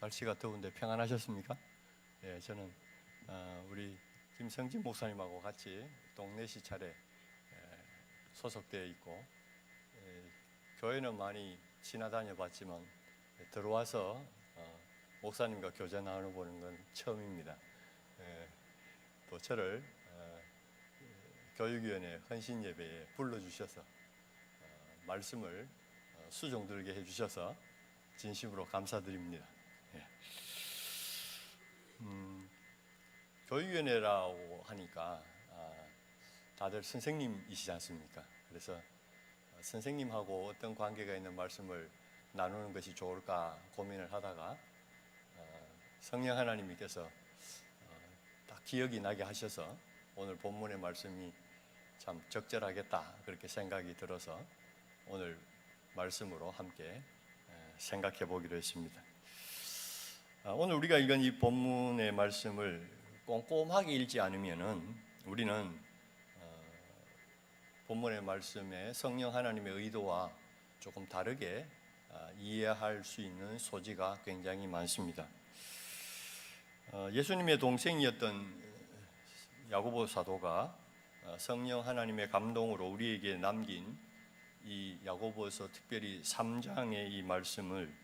날씨가 더운데 평안하셨습니까? 예, 저는 우리 김성진 목사님하고 같이 동네 시찰에 소속되어 있고, 교회는 많이 지나다녀 봤지만 들어와서 목사님과 교제 나눠보는 건 처음입니다. 또 저를 교육위원회 헌신예배에 불러주셔서 말씀을 수종 들게 해주셔서 진심으로 감사드립니다. 교육위원회라고 하니까 다들 선생님이시지 않습니까? 그래서 선생님하고 어떤 관계가 있는 말씀을 나누는 것이 좋을까 고민을 하다가 성령 하나님께서 딱 기억이 나게 하셔서 오늘 본문의 말씀이 참 적절하겠다 그렇게 생각이 들어서 오늘 말씀으로 함께 생각해 보기로 했습니다. 오늘 우리가 읽은 이 본문의 말씀을 꼼꼼하게 읽지 않으면은 우리는 본문의 말씀에 성령 하나님의 의도와 조금 다르게 이해할 수 있는 소지가 굉장히 많습니다. 예수님의 동생이었던 야고보 사도가 성령 하나님의 감동으로 우리에게 남긴 이 야고보서 특별히 3장의 이 말씀을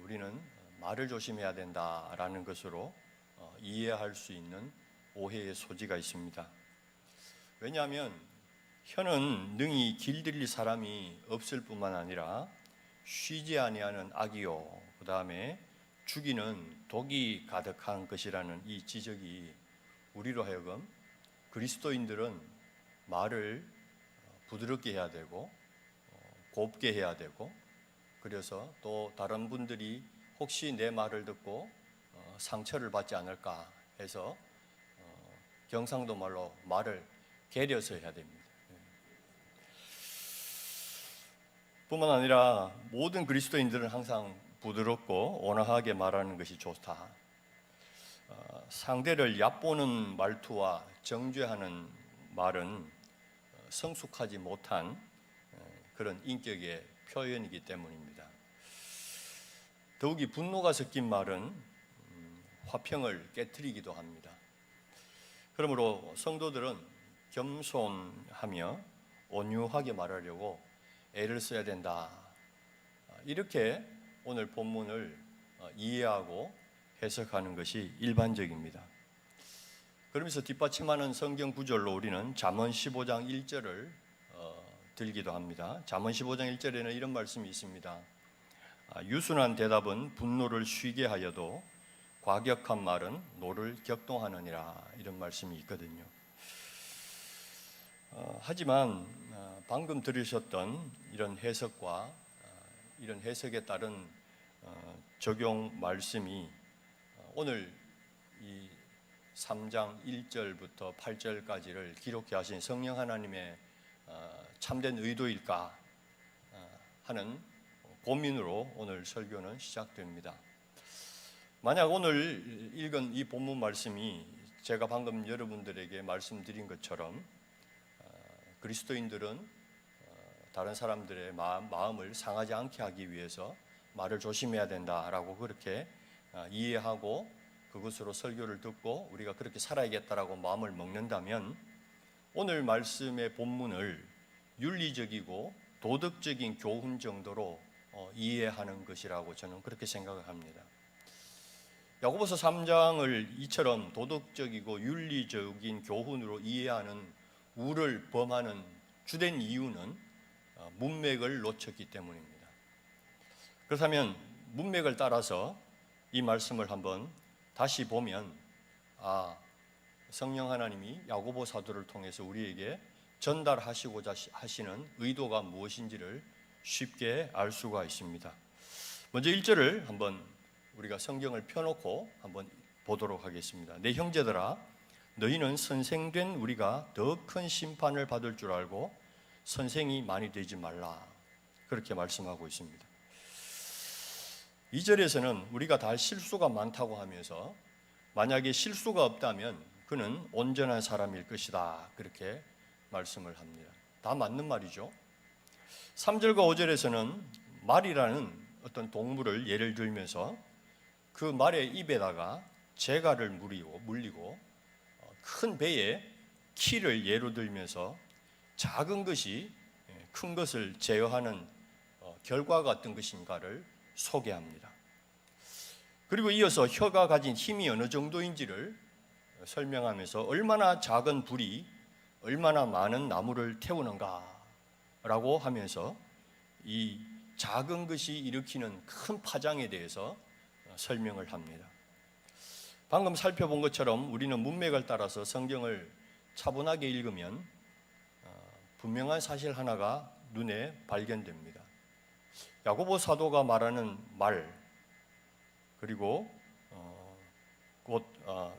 우리는 말을 조심해야 된다라는 것으로 이해할 수 있는 오해의 소지가 있습니다. 왜냐하면 혀는 능히 길들일 사람이 없을 뿐만 아니라 쉬지 아니하는 악이요, 그 다음에 죽이는 독이 가득한 것이라는 이 지적이 우리로 하여금 그리스도인들은 말을 부드럽게 해야 되고 곱게 해야 되고, 그래서 또 다른 분들이 혹시 내 말을 듣고 상처를 받지 않을까 해서 경상도 말로 말을 게려서 해야 됩니다. 뿐만 아니라 모든 그리스도인들은 항상 부드럽고 온화하게 말하는 것이 좋다. 상대를 얕보는 말투와 정죄하는 말은 성숙하지 못한 그런 인격의 표현이기 때문입니다. 더욱이 분노가 섞인 말은 화평을 깨트리기도 합니다. 그러므로 성도들은 겸손하며 온유하게 말하려고 애를 써야 된다. 이렇게 오늘 본문을 이해하고 해석하는 것이 일반적입니다. 그러면서 뒷받침하는 성경 구절로 우리는 잠언 15장 1절을 들기도 합니다. 잠언 15장 1절에는 이런 말씀이 있습니다. 유순한 대답은 분노를 쉬게 하여도 과격한 말은 노를 격동하느니라, 이런 말씀이 있거든요. 하지만 방금 들으셨던 이런 해석과 이런 해석에 따른 적용 말씀이 오늘 이 3장 1절부터 8절까지를 기록해 하신 성령 하나님의 참된 의도일까 하는 고민으로 오늘 설교는 시작됩니다. 만약 오늘 읽은 이 본문 말씀이 제가 방금 여러분들에게 말씀드린 것처럼 그리스도인들은 다른 사람들의 마음을 상하지 않게 하기 위해서 말을 조심해야 된다라고 그렇게 이해하고 그것으로 설교를 듣고 우리가 그렇게 살아야겠다라고 마음을 먹는다면 오늘 말씀의 본문을 윤리적이고 도덕적인 교훈 정도로 이해하는 것이라고 저는 그렇게 생각을 합니다. 야고보서 3장을 이처럼 도덕적이고 윤리적인 교훈으로 이해하는 우를 범하는 주된 이유는 문맥을 놓쳤기 때문입니다. 그렇다면 문맥을 따라서 이 말씀을 한번 다시 보면 성령 하나님이 야고보 사도를 통해서 우리에게 전달하시고자 하시는 의도가 무엇인지를 쉽게 알 수가 있습니다. 먼저 1절을 한번 우리가 성경을 펴놓고 한번 보도록 하겠습니다. 내 형제들아, 너희는 선생된 우리가 더 큰 심판을 받을 줄 알고 선생이 많이 되지 말라, 그렇게 말씀하고 있습니다. 2절에서는 우리가 다 실수가 많다고 하면서 만약에 실수가 없다면 그는 온전한 사람일 것이다, 그렇게 말씀을 합니다. 다 맞는 말이죠. 3절과 5절에서는 말이라는 어떤 동물을 예를 들면서 그 말의 입에다가 재갈을 물리고 큰 배에 키를 예로 들면서 작은 것이 큰 것을 제어하는 결과가 어떤 것인가를 소개합니다. 그리고 이어서 혀가 가진 힘이 어느 정도인지를 설명하면서 얼마나 작은 불이 얼마나 많은 나무를 태우는가라고 하면서 이 작은 것이 일으키는 큰 파장에 대해서 설명을 합니다. 방금 살펴본 것처럼 우리는 문맥을 따라서 성경을 차분하게 읽으면 분명한 사실 하나가 눈에 발견됩니다. 야고보 사도가 말하는 말, 그리고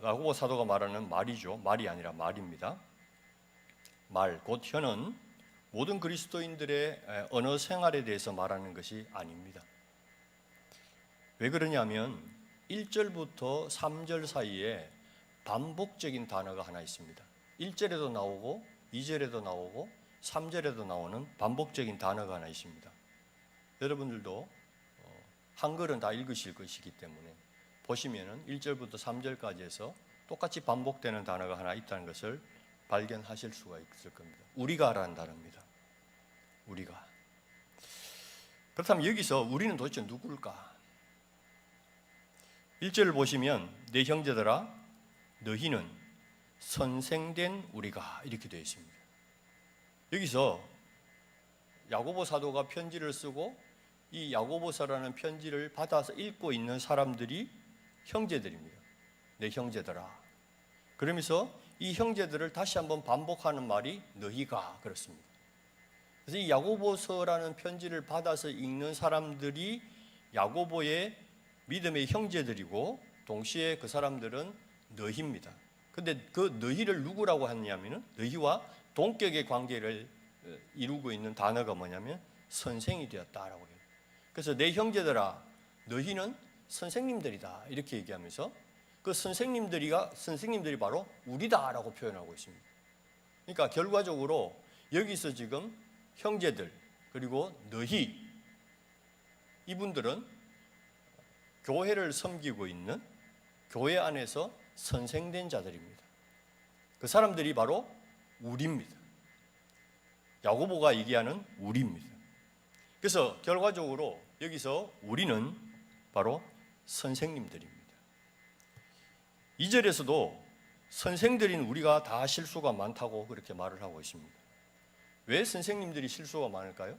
야고보 사도가 말하는 말이죠. 말이 아니라 말입니다. 말, 곧 혀는 모든 그리스도인들의 언어 생활에 대해서 말하는 것이 아닙니다. 왜 그러냐면 1절부터 3절 사이에 반복적인 단어가 하나 있습니다. 1절에도 나오고 2절에도 나오고 3절에도 나오는 반복적인 단어가 하나 있습니다. 여러분들도 한글은 다 읽으실 것이기 때문에 보시면은 1절부터 3절까지 해서 똑같이 반복되는 단어가 하나 있다는 것을 발견하실 수가 있을 겁니다. 우리가라는 단어입니다. 우리가. 그렇다면 여기서 우리는 도대체 누굴까? 1절을 보시면 내 형제들아 너희는 선생된 우리가 이렇게 되어 있습니다. 여기서 야고보 사도가 편지를 쓰고 이 야고보서라는 편지를 받아서 읽고 있는 사람들이 형제들입니다. 내 형제들아. 그러면서 이 형제들을 다시 한번 반복하는 말이 너희가 그렇습니다. 그래서 이 야고보서라는 편지를 받아서 읽는 사람들이 야고보의 믿음의 형제들이고 동시에 그 사람들은 너희입니다. 근데 그 너희를 누구라고 하냐면은 너희와 동격의 관계를 이루고 있는 단어가 뭐냐면 선생이 되었다라고 해요. 그래서 내 형제들아 너희는 선생님들이다 이렇게 얘기하면서 그 선생님들이 바로 우리다라고 표현하고 있습니다. 그러니까 결과적으로 여기서 지금 형제들 그리고 너희 이분들은 교회를 섬기고 있는 교회 안에서 선생된 자들입니다. 그 사람들이 바로 우리입니다. 야고보가 얘기하는 우리입니다. 그래서 결과적으로 여기서 우리는 바로 선생님들입니다. 2절에서도 선생들인 우리가 다 실수가 많다고 그렇게 말을 하고 있습니다. 왜 선생님들이 실수가 많을까요?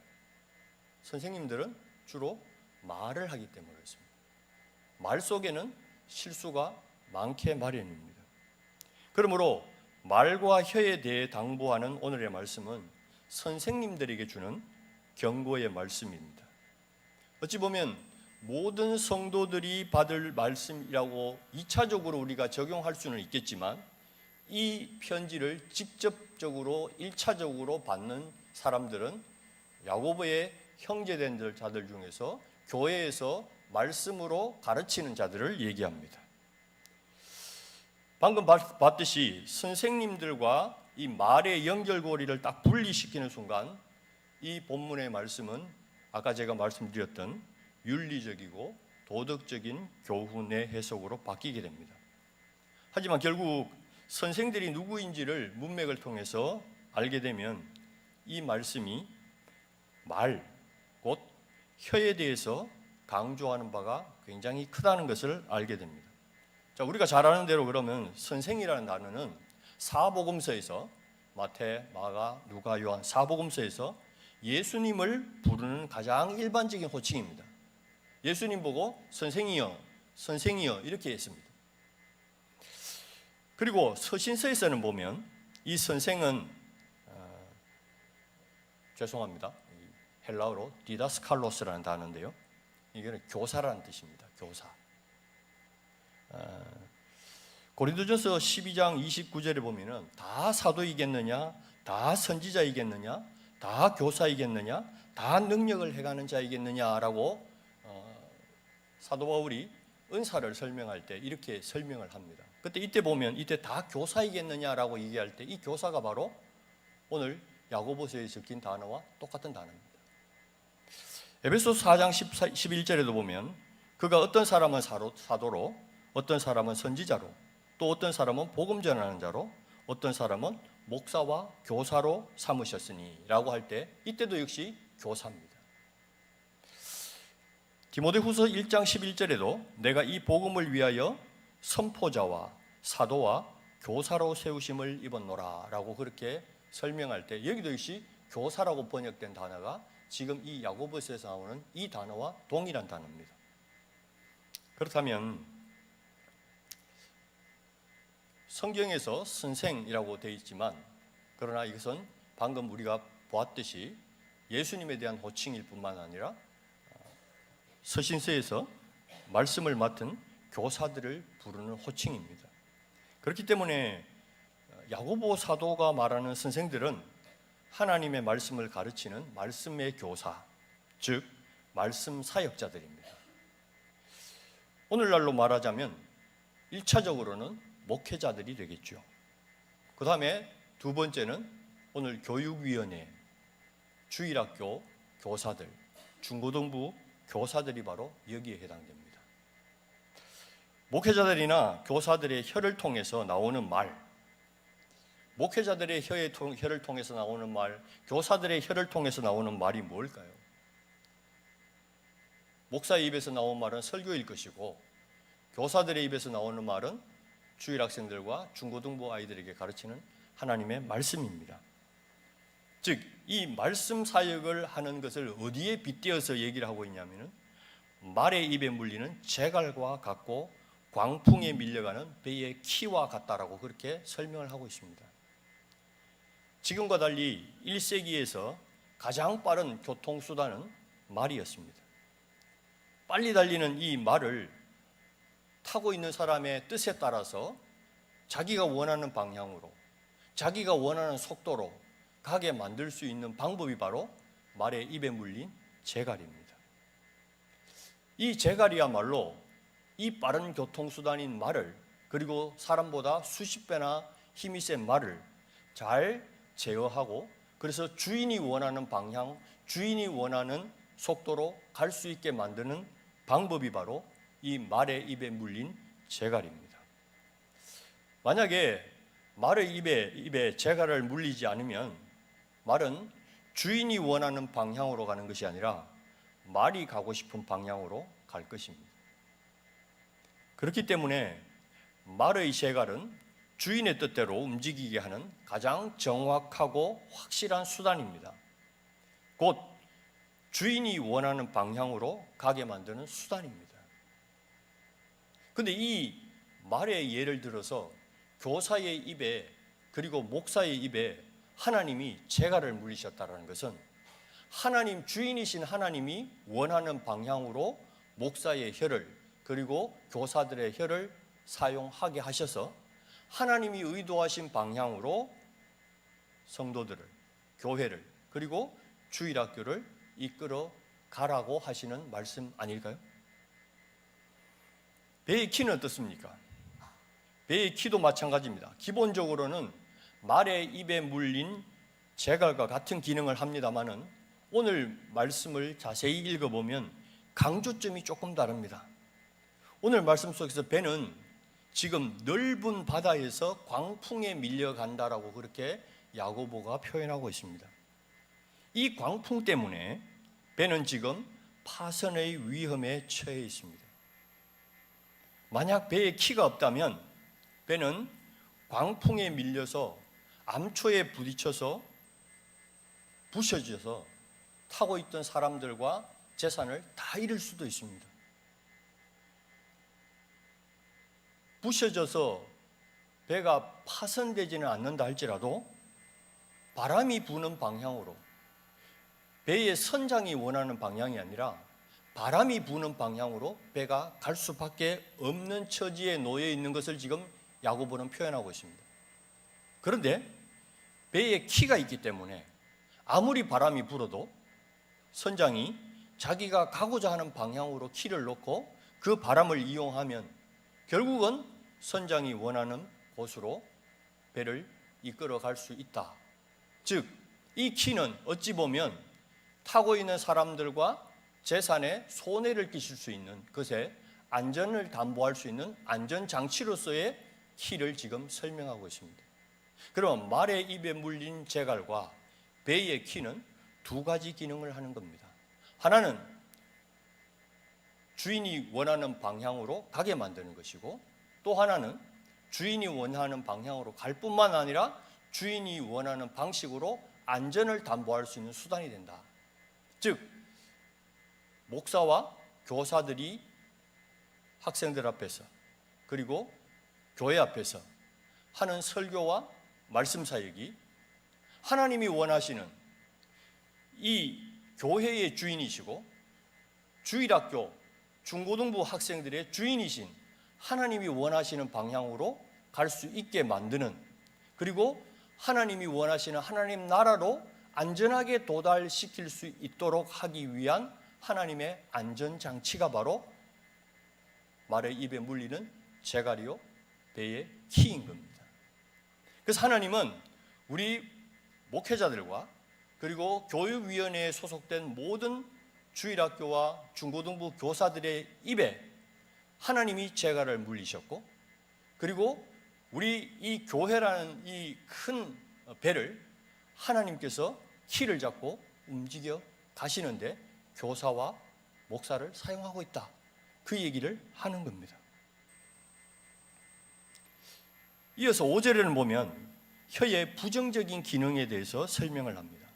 선생님들은 주로 말을 하기 때문에 그렇습니다. 말 속에는 실수가 많게 마련입니다. 그러므로 말과 혀에 대해 당부하는 오늘의 말씀은 선생님들에게 주는 경고의 말씀입니다. 어찌 보면 모든 성도들이 받을 말씀이라고 2차적으로 우리가 적용할 수는 있겠지만 이 편지를 직접적으로 1차적으로 받는 사람들은 야고보의 형제된 자들 중에서 교회에서 말씀으로 가르치는 자들을 얘기합니다. 방금 봤듯이 선생님들과 이 말의 연결고리를 딱 분리시키는 순간 이 본문의 말씀은 아까 제가 말씀드렸던 윤리적이고 도덕적인 교훈의 해석으로 바뀌게 됩니다. 하지만 결국 선생들이 누구인지를 문맥을 통해서 알게 되면 이 말씀이 말, 곧 혀에 대해서 강조하는 바가 굉장히 크다는 것을 알게 됩니다. 자, 우리가 잘 아는 대로 그러면 선생이라는 단어는 사복음서에서 마태, 마가, 누가, 요한 사복음서에서 예수님을 부르는 가장 일반적인 호칭입니다. 예수님 보고 선생이여, 선생이여 이렇게 했습니다. 그리고 서신서에서는 보면 이 선생은 죄송합니다. 헬라어로 디다스칼로스라는 단어인데요. 이거는 교사라는 뜻입니다. 교사. 고린도전서 12장 29절에 보면은 다 사도이겠느냐, 다 선지자이겠느냐, 다 교사이겠느냐, 다 능력을 행하는 자이겠느냐라고 사도 바울이 은사를 설명할 때 이렇게 설명을 합니다. 그때 이때 보면 이때 다 교사이겠느냐라고 얘기할 때 이 교사가 바로 오늘 야고보서에 적힌 단어와 똑같은 단어입니다. 에베소서 4장 11절에도 보면 그가 어떤 사람은 사도로, 어떤 사람은 선지자로, 또 어떤 사람은 복음 전하는 자로, 어떤 사람은 목사와 교사로 삼으셨으니 라고 할 때 이때도 역시 교사입니다. 디모데후서 1장 11절에도 내가 이 복음을 위하여 선포자와 사도와 교사로 세우심을 입었노라 라고 그렇게 설명할 때 여기도 역시 교사라고 번역된 단어가 지금 이 야고보서에서 나오는 이 단어와 동일한 단어입니다. 그렇다면 성경에서 선생이라고 되어 있지만 그러나 이것은 방금 우리가 보았듯이 예수님에 대한 호칭일 뿐만 아니라 서신서에서 말씀을 맡은 교사들을 부르는 호칭입니다. 그렇기 때문에 야고보 사도가 말하는 선생들은 하나님의 말씀을 가르치는 말씀의 교사, 즉 말씀 사역자들입니다. 오늘날로 말하자면 1차적으로는 목회자들이 되겠죠. 그 다음에 두 번째는 오늘 교육위원회, 주일학교 교사들, 중고등부 교사들이 바로 여기에 해당됩니다. 목회자들이나 교사들의 혀를 통해서 나오는 말, 목회자들의 혀를 통해서 나오는 말, 교사들의 혀를 통해서 나오는 말이 뭘까요? 목사의 입에서 나온 말은 설교일 것이고 교사들의 입에서 나오는 말은 주일학생들과 중고등부 아이들에게 가르치는 하나님의 말씀입니다. 즉, 이 말씀 사역을 하는 것을 어디에 빗대어서 얘기를 하고 있냐면은 말의 입에 물리는 재갈과 같고 광풍에 밀려가는 배의 키와 같다라고 그렇게 설명을 하고 있습니다. 지금과 달리 1세기에서 가장 빠른 교통수단은 말이었습니다. 빨리 달리는 이 말을 타고 있는 사람의 뜻에 따라서 자기가 원하는 방향으로, 자기가 원하는 속도로 가게 만들 수 있는 방법이 바로 말의 입에 물린 재갈입니다. 이 재갈이야말로 이 빠른 교통수단인 말을, 그리고 사람보다 수십 배나 힘이 센 말을 잘 제어하고 그래서 주인이 원하는 방향, 주인이 원하는 속도로 갈 수 있게 만드는 방법이 바로 이 말의 입에 물린 재갈입니다. 만약에 말의 입에 재갈을 물리지 않으면 말은 주인이 원하는 방향으로 가는 것이 아니라 말이 가고 싶은 방향으로 갈 것입니다. 그렇기 때문에 말의 재갈은 주인의 뜻대로 움직이게 하는 가장 정확하고 확실한 수단입니다. 곧 주인이 원하는 방향으로 가게 만드는 수단입니다. 그런데 이 말의 예를 들어서 교사의 입에 그리고 목사의 입에 하나님이 재갈을 물리셨다는 것은 하나님, 주인이신 하나님이 원하는 방향으로 목사의 혀를 그리고 교사들의 혀를 사용하게 하셔서 하나님이 의도하신 방향으로 성도들을, 교회를 그리고 주일학교를 이끌어 가라고 하시는 말씀 아닐까요? 배의 키는 어떻습니까? 배의 키도 마찬가지입니다. 기본적으로는 말의 입에 물린 재갈과 같은 기능을 합니다마는 오늘 말씀을 자세히 읽어보면 강조점이 조금 다릅니다. 오늘 말씀 속에서 배는 지금 넓은 바다에서 광풍에 밀려간다라고 그렇게 야고보가 표현하고 있습니다. 이 광풍 때문에 배는 지금 파선의 위험에 처해 있습니다. 만약 배에 키가 없다면 배는 광풍에 밀려서 암초에 부딪혀서 부셔져서 타고 있던 사람들과 재산을 다 잃을 수도 있습니다. 부셔져서 배가 파손되지는 않는다 할지라도 바람이 부는 방향으로, 배의 선장이 원하는 방향이 아니라 바람이 부는 방향으로 배가 갈 수밖에 없는 처지에 놓여 있는 것을 지금 야고보는 표현하고 있습니다. 그런데 배에 키가 있기 때문에 아무리 바람이 불어도 선장이 자기가 가고자 하는 방향으로 키를 놓고 그 바람을 이용하면 결국은 선장이 원하는 곳으로 배를 이끌어 갈 수 있다. 즉, 이 키는 어찌 보면 타고 있는 사람들과 재산에 손해를 끼칠 수 있는 것에 안전을 담보할 수 있는 안전장치로서의 키를 지금 설명하고 있습니다. 그럼 말의 입에 물린 재갈과 배의 키는 두 가지 기능을 하는 겁니다. 하나는 주인이 원하는 방향으로 가게 만드는 것이고, 또 하나는 주인이 원하는 방향으로 갈 뿐만 아니라 주인이 원하는 방식으로 안전을 담보할 수 있는 수단이 된다. 즉, 목사와 교사들이 학생들 앞에서 그리고 교회 앞에서 하는 설교와 말씀 사역이 하나님이 원하시는 이 교회의 주인이시고 주일학교, 중고등부 학생들의 주인이신 하나님이 원하시는 방향으로 갈 수 있게 만드는, 그리고 하나님이 원하시는 하나님 나라로 안전하게 도달시킬 수 있도록 하기 위한 하나님의 안전장치가 바로 말의 입에 물리는 재갈이요 배의 키인 겁니다. 그래서 하나님은 우리 목회자들과 그리고 교육위원회에 소속된 모든 주일학교와 중고등부 교사들의 입에 하나님이 재갈을 물리셨고, 그리고 우리 이 교회라는 이 큰 배를 하나님께서 키를 잡고 움직여 가시는데 교사와 목사를 사용하고 있다, 그 얘기를 하는 겁니다. 이어서 5절에는 보면 혀의 부정적인 기능에 대해서 설명을 합니다.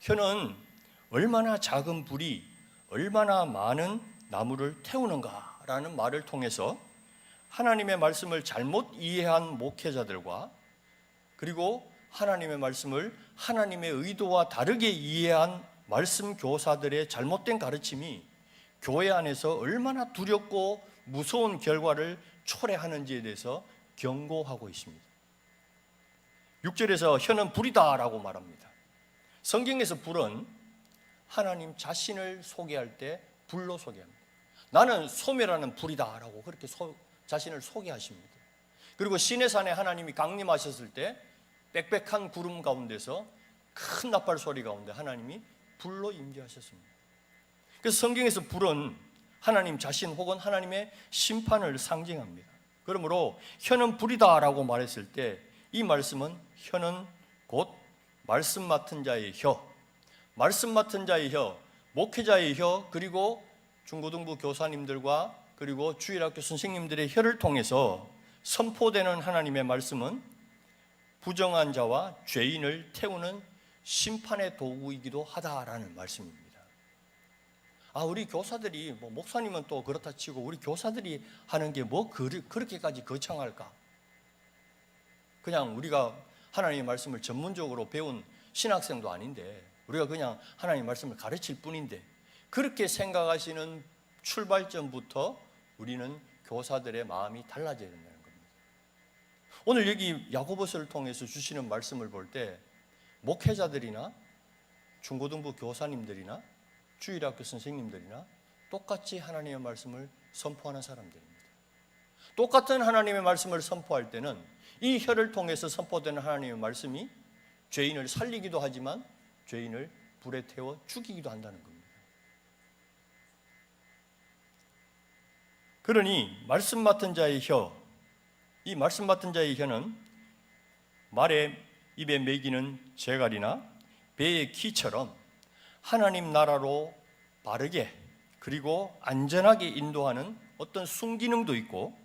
혀는 얼마나 작은 불이 얼마나 많은 나무를 태우는가라는 말을 통해서 하나님의 말씀을 잘못 이해한 목회자들과 그리고 하나님의 말씀을 하나님의 의도와 다르게 이해한 말씀 교사들의 잘못된 가르침이 교회 안에서 얼마나 두렵고 무서운 결과를 초래하는지에 대해서 경고하고 있습니다. 6절에서 혀는 불이다라고 말합니다. 성경에서 불은 하나님 자신을 소개할 때 불로 소개합니다. 나는 소멸하는 불이다라고 그렇게 자신을 소개하십니다. 그리고 시내산에 하나님이 강림하셨을 때 빽빽한 구름 가운데서 큰 나팔 소리 가운데 하나님이 불로 임재하셨습니다. 그래서 성경에서 불은 하나님 자신 혹은 하나님의 심판을 상징합니다. 그러므로 혀는 불이다라고 말했을 때 이 말씀은 혀는 곧 말씀 맡은 자의 혀, 말씀 맡은 자의 혀, 목회자의 혀, 그리고 중고등부 교사님들과 그리고 주일학교 선생님들의 혀를 통해서 선포되는 하나님의 말씀은 부정한 자와 죄인을 태우는 심판의 도구이기도 하다라는 말씀입니다. 우리 교사들이 목사님은 또 그렇다 치고 우리 교사들이 하는 게 그렇게까지 거창할까? 그냥 우리가 하나님의 말씀을 전문적으로 배운 신학생도 아닌데 우리가 그냥 하나님의 말씀을 가르칠 뿐인데, 그렇게 생각하시는 출발점부터 우리는 교사들의 마음이 달라져야 된다는 겁니다. 오늘 여기 야고보서를 통해서 주시는 말씀을 볼 때 목회자들이나 중고등부 교사님들이나 주일학교 선생님들이나 똑같이 하나님의 말씀을 선포하는 사람들입니다. 똑같은 하나님의 말씀을 선포할 때는 이 혀를 통해서 선포되는 하나님의 말씀이 죄인을 살리기도 하지만 죄인을 불에 태워 죽이기도 한다는 겁니다. 그러니 말씀 맡은 자의 혀, 이 말씀 맡은 자의 혀는 말의 입에 매기는 재갈이나 배의 키처럼 하나님 나라로 바르게 그리고 안전하게 인도하는 어떤 순기능도 있고,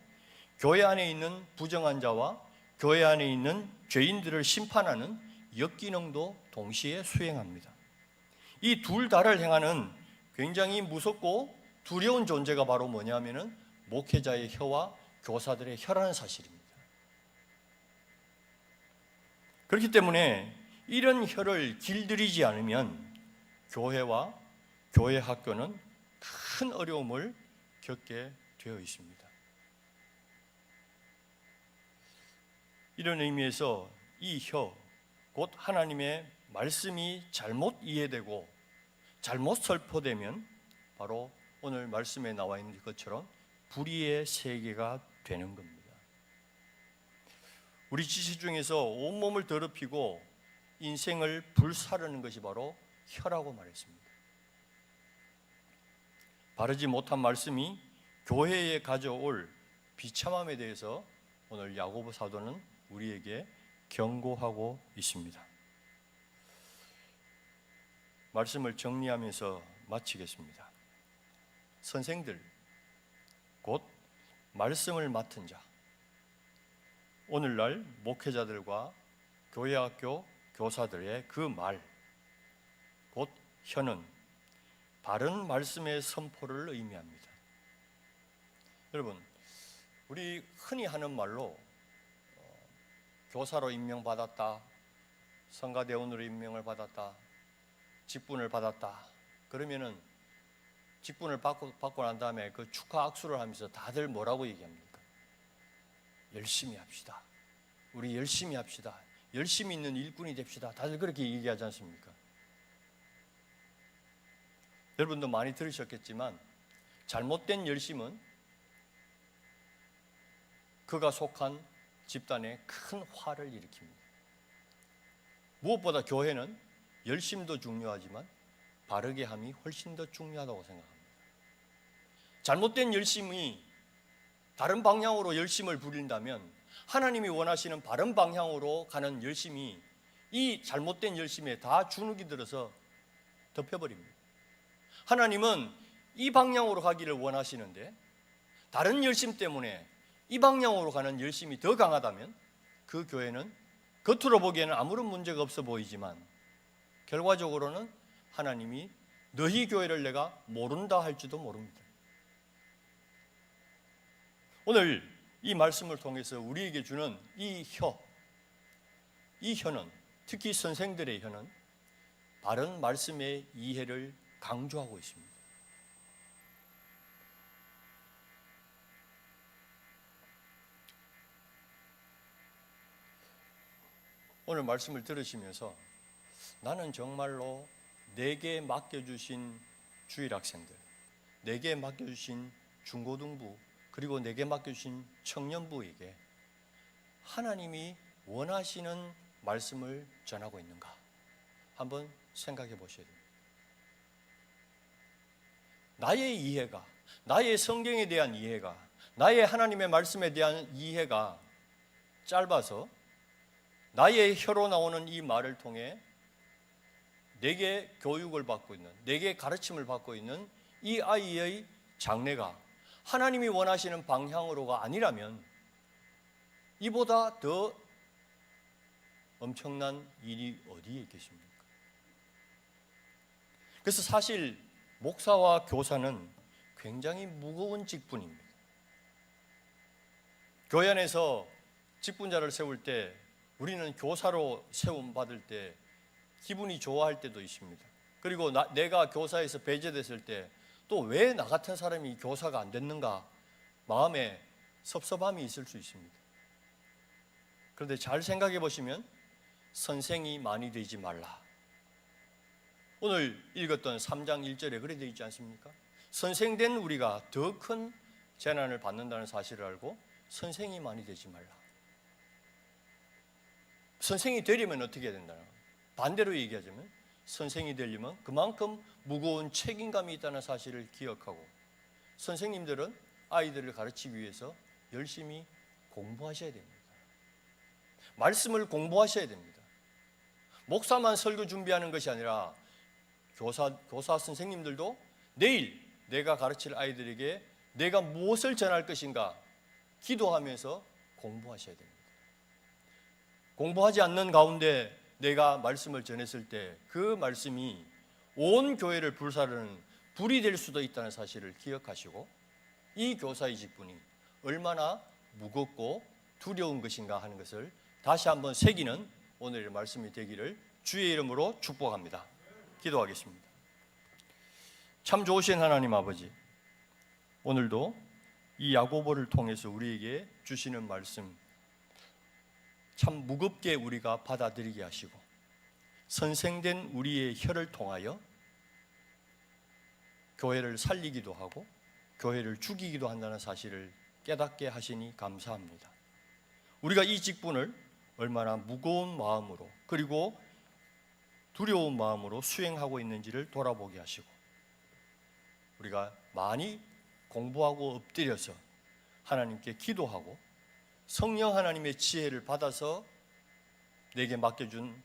교회 안에 있는 부정한 자와 교회 안에 있는 죄인들을 심판하는 역기능도 동시에 수행합니다. 이 둘 다를 행하는 굉장히 무섭고 두려운 존재가 바로 뭐냐면은 목회자의 혀와 교사들의 혀라는 사실입니다. 그렇기 때문에 이런 혀를 길들이지 않으면 교회와 교회 학교는 큰 어려움을 겪게 되어 있습니다. 이런 의미에서 이 혀, 곧 하나님의 말씀이 잘못 이해되고 잘못 설포되면 바로 오늘 말씀에 나와 있는 것처럼 불의의 세계가 되는 겁니다. 우리 지체 중에서 온몸을 더럽히고 인생을 불사르는 것이 바로 혀라고 말했습니다. 바르지 못한 말씀이 교회에 가져올 비참함에 대해서 오늘 야고보 사도는 우리에게 경고하고 있습니다. 말씀을 정리하면서 마치겠습니다. 선생들, 곧 말씀을 맡은 자, 오늘날 목회자들과 교회학교 교사들의 그 말, 곧 혀는 바른 말씀의 선포를 의미합니다. 여러분, 우리 흔히 하는 말로 교사로 임명받았다, 성가대원으로 임명을 받았다, 직분을 받았다, 그러면은 직분을 받고 난 다음에 그 축하 악수를 하면서 다들 뭐라고 얘기합니까? 열심히 합시다. 우리 열심히 합시다. 열심히 있는 일꾼이 됩시다. 다들 그렇게 얘기하지 않습니까? 여러분도 많이 들으셨겠지만 잘못된 열심은 그가 속한 집단에 큰 화를 일으킵니다. 무엇보다 교회는 열심도 중요하지만 바르게 함이 훨씬 더 중요하다고 생각합니다. 잘못된 열심이 다른 방향으로 열심을 부린다면 하나님이 원하시는 바른 방향으로 가는 열심이 이 잘못된 열심에 다 주눅이 들어서 덮여버립니다. 하나님은 이 방향으로 가기를 원하시는데 다른 열심 때문에 이 방향으로 가는 열심이 더 강하다면 그 교회는 겉으로 보기에는 아무런 문제가 없어 보이지만 결과적으로는 하나님이 너희 교회를 내가 모른다 할지도 모릅니다. 오늘 이 말씀을 통해서 우리에게 주는 이 혀는 특히 선생들의 혀는 바른 말씀의 이해를 강조하고 있습니다. 오늘 말씀을 들으시면서 나는 정말로 내게 맡겨주신 주일학생들, 내게 맡겨주신 중고등부, 그리고 내게 맡겨주신 청년부에게 하나님이 원하시는 말씀을 전하고 있는가 한번 생각해 보셔야 됩니다. 나의 이해가, 나의 성경에 대한 이해가, 나의 하나님의 말씀에 대한 이해가 짧아서 나의 혀로 나오는 이 말을 통해 내게 교육을 받고 있는, 내게 가르침을 받고 있는 이 아이의 장래가 하나님이 원하시는 방향으로가 아니라면 이보다 더 엄청난 일이 어디에 있겠습니까? 그래서 사실 목사와 교사는 굉장히 무거운 직분입니다. 교회 안에서 직분자를 세울 때 우리는 교사로 세움 받을 때 기분이 좋아할 때도 있습니다. 그리고 내가 교사에서 배제됐을 때 또 왜 나 같은 사람이 교사가 안 됐는가 마음에 섭섭함이 있을 수 있습니다. 그런데 잘 생각해 보시면 선생이 많이 되지 말라. 오늘 읽었던 3장 1절에 그래 되어 있지 않습니까? 선생된 우리가 더 큰 재난을 받는다는 사실을 알고 선생이 많이 되지 말라. 선생이 되려면 어떻게 해야 된다? 반대로 얘기하자면 선생이 되려면 그만큼 무거운 책임감이 있다는 사실을 기억하고 선생님들은 아이들을 가르치기 위해서 열심히 공부하셔야 됩니다. 말씀을 공부하셔야 됩니다. 목사만 설교 준비하는 것이 아니라 교사 선생님들도 내일 내가 가르칠 아이들에게 내가 무엇을 전할 것인가 기도하면서 공부하셔야 됩니다. 공부하지 않는 가운데 내가 말씀을 전했을 때 그 말씀이 온 교회를 불사르는 불이 될 수도 있다는 사실을 기억하시고 이 교사의 직분이 얼마나 무겁고 두려운 것인가 하는 것을 다시 한번 새기는 오늘의 말씀이 되기를 주의 이름으로 축복합니다. 기도하겠습니다. 참 좋으신 하나님 아버지, 오늘도 이 야고보를 통해서 우리에게 주시는 말씀 참 무겁게 우리가 받아들이게 하시고 선생된 우리의 혀를 통하여 교회를 살리기도 하고 교회를 죽이기도 한다는 사실을 깨닫게 하시니 감사합니다. 우리가 이 직분을 얼마나 무거운 마음으로 그리고 두려운 마음으로 수행하고 있는지를 돌아보게 하시고 우리가 많이 공부하고 엎드려서 하나님께 기도하고 성령 하나님의 지혜를 받아서 내게 맡겨준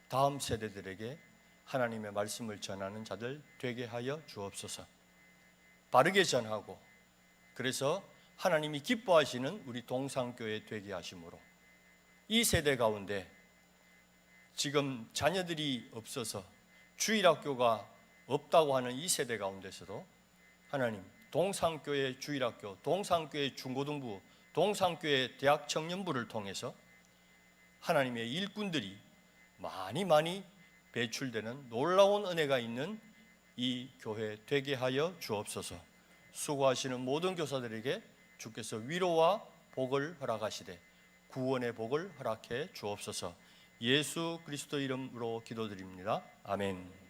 다음 세대들에게 하나님의 말씀을 전하는 자들 되게 하여 주옵소서. 바르게 전하고 그래서 하나님이 기뻐하시는 우리 동산교회 되게 하심으로 이 세대 가운데 지금 자녀들이 없어서 주일학교가 없다고 하는 이 세대 가운데서도 하나님 동산교회 주일학교, 동산교회 중고등부, 동산교회 대학 청년부를 통해서 하나님의 일꾼들이 많이 배출되는 놀라운 은혜가 있는 이 교회 되게 하여 주옵소서. 수고하시는 모든 교사들에게 주께서 위로와 복을 허락하시되 구원의 복을 허락해 주옵소서. 예수 그리스도 이름으로 기도드립니다. 아멘.